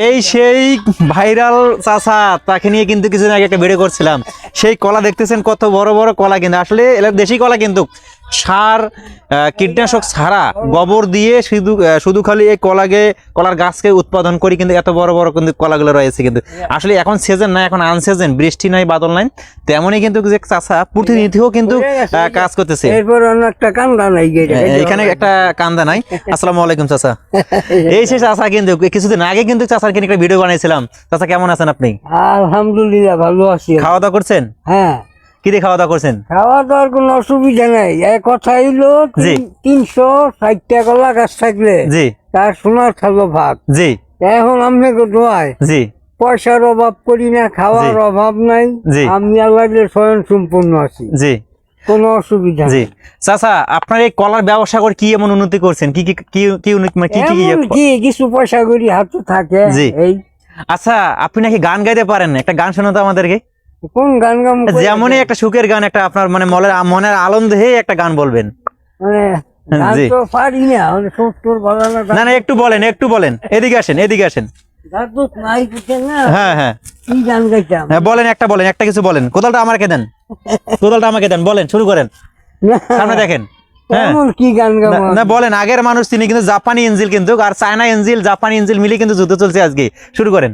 এই সেই ভাইরাল চাচা, তাকে নিয়ে কিন্তু কিছুদিন আগে একটা ভিডিও করছিলাম। সেই কলা দেখতেছেন, কত বড় বড় কলা, কিন্তু আসলে এলাকা দেশি কলা, কিন্তু সার কীটনাশক ছাড়া গোবর দিয়ে শুধু শুধু খালি এই কলার গাছকে উৎপাদন করি, কিন্তু এত বড় বড় কিন্তু কলাগুলো রয়েছে। কিন্তু আসলে এখন সিজন না, এখন আনসিজন, বৃষ্টি নাই, বাদল নাই, তেমনই কিন্তু যে চাচা প্রতিনিধিও কিন্তু কাজ করতেছে। এখানে একটা কান্দা নাই। আসসালামু আলাইকুম চাচা। এই সেই চাচা, কিন্তু কিছুদিন আগে কিন্তু চাচার কিনে একটা ভিডিও বানাইছিলাম। চাচা কেমন আছেন আপনি? আলহামদুলিল্লাহ ভালো আছি। খাওয়া দাওয়া করছেন? হ্যাঁ, কি দিয়ে খাওয়া দাওয়া করছেন? খাওয়া দাওয়ার কোনো অসুবিধা নাই। এক কথা হইলো জি। 360 কলা গাছ থাকলে জি তার সোনার খালো ভাগ। জি এখন আমি দোয়ায় জি পয়সার অভাব করি না, খাওয়ার জি। অভাব নাই। জি। আমি আল্লাহর স্বয়ং সম্পূর্ণ আছি, জি কোনো অসুবিধা জি। নেই। চাচা, আপনার এই কলার ব্যবসা করে কি এমন উন্নতি করছেন? কি কি কি কি উন্নতি, মানে কি কি এমন কি কিছু পয়সা করি হাতে থাকে। জি। এই আচ্ছা, আপনি নাকি গান গাইতে পারেন, একটা গান শোনাতো আমাদেরকে। কোন গান গাম যেমনই একটা সুখের গান, একটা আপনার মানে মনের আনন্দে একটা গান বলবেন। মানে গান জি। তো পারি না, মানে সত্তর বলা না না, একটু বলেন, একটু বলেন, এদিকে আসেন, এদিকে আসেন। গান তো নাই বুঝছেন না। হ্যাঁ হ্যাঁ কি গান গাইতাম? হ্যাঁ, বলেন, একটা কিছু বলেন। কোদালটা আমাকে দেন, কোদালটা আমাকে দেন, বলেন, শুরু করেন, সামনে দেখেন। হ্যাঁ, এমন কি গান গাম? না বলেন, আগের মানুষ তিনি কিন্তু জাপানি ইঞ্জিল, কিন্তু আর চায়না ইঞ্জিল, জাপানি ইঞ্জিল মিলে কিন্তু যুদ্ধ চলছে আজকে। শুরু করেন।